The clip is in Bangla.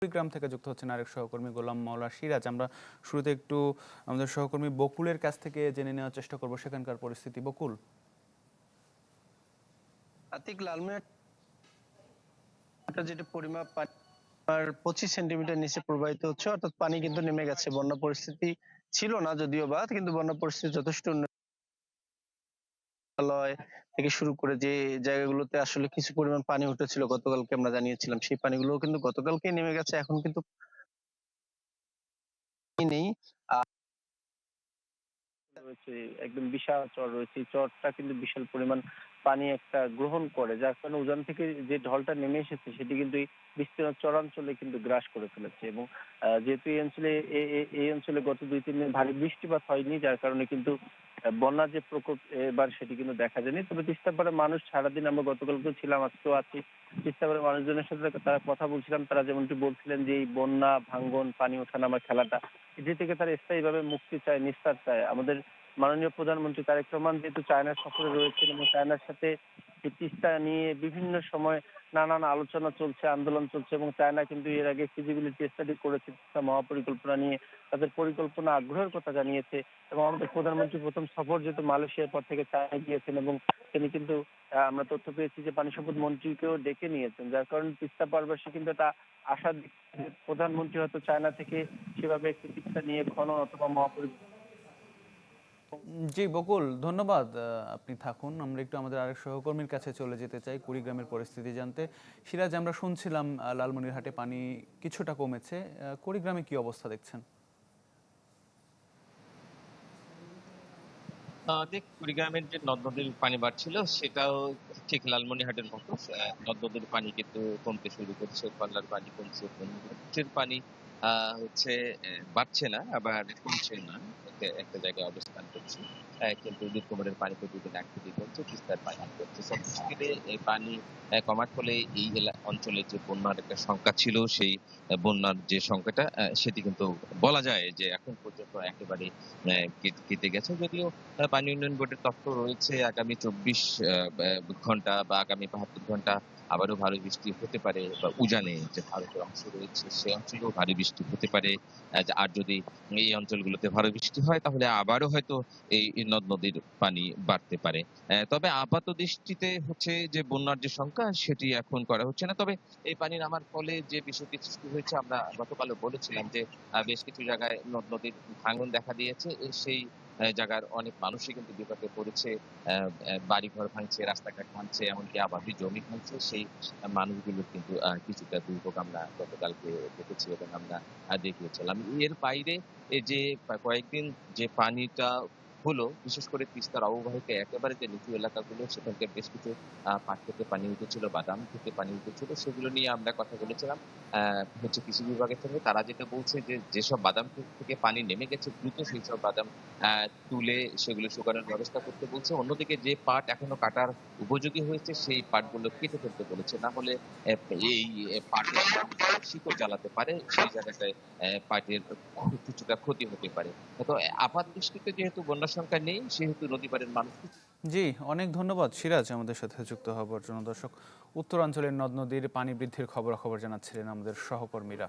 কুড়িগ্রাম থেকে যুক্ত হচ্ছেন আরেক সহকর্মী গোলাম মাওলা সিরাজ। আমরা শুরুতে একটু আমাদের সহকর্মী বকুলের কাছ থেকে জেনে নেওয়ার চেষ্টা করব সেখানকার পরিস্থিতি। বকুল। আতিক, লালমিয়াটা যেটা পরিমাপ আর 25 সেন্টিমিটার নিচে প্রবাহিত হচ্ছে, অর্থাৎ পানি কিন্তু নেমে গেছে। বন্যা পরিস্থিতি ছিল না যদিও বা, কিন্তু বন্যা পরিস্থিতি যথেষ্ট থেকে শুরু করে যে জায়গাগুলোতে আসলে কিছু পরিমাণ পানি উঠেছিল গতকালকে আমরা জানিয়েছিলাম, সেই পানিগুলো কিন্তু গতকালকে নেমে গেছে। এখন কিন্তু নেই। রয়েছে একদম বিশাল চর রয়েছে, এই চরটা কিন্তু বিশাল পরিমাণ পানি একটা গ্রহণ করে, যার কারণে উজান থেকে যে ঢলটা নেমে এসেছে সেটি কিন্তু এই বিস্তীর্ণ চরাঞ্চলে কিন্তু গ্রাস করে ফেলেছে। এবং যেহেতু এই অঞ্চলে গত 2-3 দিন ভারী বৃষ্টিপাত হয়নি, যার কারণে কিন্তু বন্যার যে প্রকোপ এবার সেটি কিন্তু দেখা যায়নি। তবে তিস্তাপাড়ের মানুষ সারাদিন, আমরা গতকালকেও ছিলাম, আজকেও আছি, তিস্তাপাড়ের মানুষজনের সাথে তারা কথা বলছিলাম, তারা যেমনটি বলছিলেন যে এই বন্যা, ভাঙ্গন, পানি ওঠানামা খেলাটা, এটি থেকে তারা স্থায়ীভাবে মুক্তি চায়, নিস্তার চায়। আমাদের মাননীয় প্রধানমন্ত্রী তারেক রহমান যেহেতু চায়না সফরে রয়েছেন এবং চায়নার সাথে এই তিস্তা নিয়ে বিভিন্ন সময় নানান আলোচনা চলছে, আন্দোলন চলছে, এবং চায়না কিন্তু এর আগে ফিজিবিলিটি স্টাডি করেছে তিস্তা মহাপরিকল্পনা নিয়ে, তাদের পরিকল্পনা আগ্রহের কথা জানিয়েছে। এবং আমাদের প্রধানমন্ত্রী প্রথম সফর যেহেতু মালয়েশিয়ার পর থেকে চায়না গিয়েছেন, এবং তিনি কিন্তু আমরা তথ্য পেয়েছি যে পানি সম্পদ মন্ত্রীকেও ডেকে নিয়েছেন, যার কারণে তিস্তা পারবাসী কিন্তু একটা আশা দিচ্ছে যে প্রধানমন্ত্রী হয়তো চায়না থেকে সেভাবে একটি তিস্তা নিয়ে খনন অথবা মহাপরিকল্পনা। জি বকুল, ধন্যবাদ। আপনি থাকুন, আমরা একটু আমাদের আরেক সহকর্মীর কাছে চলে যেতে চাই কুড়িগ্রামের পরিস্থিতি জানতে। সিরাজ, আমরা শুনছিলাম লালমনিরহাটে পানি কিছুটা কমেছে, কুড়িগ্রামে কি অবস্থা দেখছেন? দেখ, কুড়িগ্রামের যে নদ নদীর পানি বাড়ছিল সেটাও ঠিক লালমনিরহাটের মতো। নদ নদীর পানি কিন্তু কমতে শুরু করছে, কল্লার পানি কমছে, ব্রহ্মপুত্রের পানি হচ্ছে বাড়ছে না, আবার কমছে না, একটা জায়গায় অবস্থান করছে। কিন্তু নীলকুমারের পানি প্রতিদিন 1 কেজি কমছে, তিস্তার পানি কমছে। সবকিছু মিলে এই পানি কমার ফলে এই অঞ্চলে যে বন্যার একটা সংখ্যা ছিল, সেই বন্যার যে সংখ্যাটা সেটি কিন্তু বলা যায় যে এখন পর্যন্ত একেবারে কেটে গেছে। যদিও পানি উন্নয়ন বোর্ডের তথ্য রয়েছে আগামী 24 ঘন্টা বা আগামী 72 ঘন্টা আবারও ভারী বৃষ্টি হতে পারে, বা উজানে যে ভারতের অংশ রয়েছে সে অঞ্চলেও ভারী বৃষ্টি হতে পারে। আর যদি এই অঞ্চলগুলোতে ভারী বৃষ্টি হয় তাহলে আবারও হয়তো এই নদ নদীর পানি বাড়তে পারে। তবে আপাত দৃষ্টিতে হচ্ছে যে বন্যার যে সংখ্যা সেটি এখন করা হচ্ছে না। তবে এই পানি নামার ফলে যে বিষয়টি সৃষ্টি হয়েছে, আমরা গতকালও বলেছিলাম যে বেশ কিছু জায়গায় নদ নদীর ভাঙন দেখা দিয়েছে। সেই জায়গার অনেক মানুষই কিন্তু বিপাকে পড়েছে। বাড়িঘর ভাঙছে, রাস্তাঘাট ভাঙছে, এমনকি আবাদি জমি ভাঙছে। সেই মানুষগুলোর কিন্তু কিছুটা দুর্ভোগ আমরা গতকালকে দেখেছি এবং আমরা দেখিয়েছিলাম। এর বাইরে এই যে কয়েকদিন যে পানিটা হলো, বিশেষ করে তিস্তার অববাহিকায় একেবারে যে নিচু এলাকাগুলো, সেখানকার বেশ কিছু পাট থেকে পানি উঠেছিল, বাদাম থেকে পানি উঠেছিল, সেগুলো নিয়ে আমরা কথা বলেছিলাম হচ্ছে কৃষি বিভাগের সঙ্গে। তারা যেটা বলছে যে যেসব বাদাম থেকে পানি নেমে গেছে দ্রুত সেই সব বাদাম তুলে সেগুলো শুকানোর ব্যবস্থা করতে বলছে। অন্যদিকে যে পাট এখনো কাটার উপযোগী হয়েছে সেই পাটগুলো কেটে ফেলতে বলেছে, না হলে এই পাটের শিকড় জ্বালাতে পারে, সেই জায়গাটায় পাটের কিছুটা ক্ষতি হতে পারে। তো আপাত দৃষ্টিতে যেহেতু বন্যার সংখ্যা নেই, সেহেতু নদী পাড়ের মানুষ। জি, অনেক ধন্যবাদ সিরাজ আমাদের সাথে যুক্ত হওয়ার জন্য। দর্শক, উত্তরাঞ্চলের নদ নদীর পানি বৃদ্ধির খবরাখবর জানাচ্ছিলেন আমাদের সহকর্মীরা।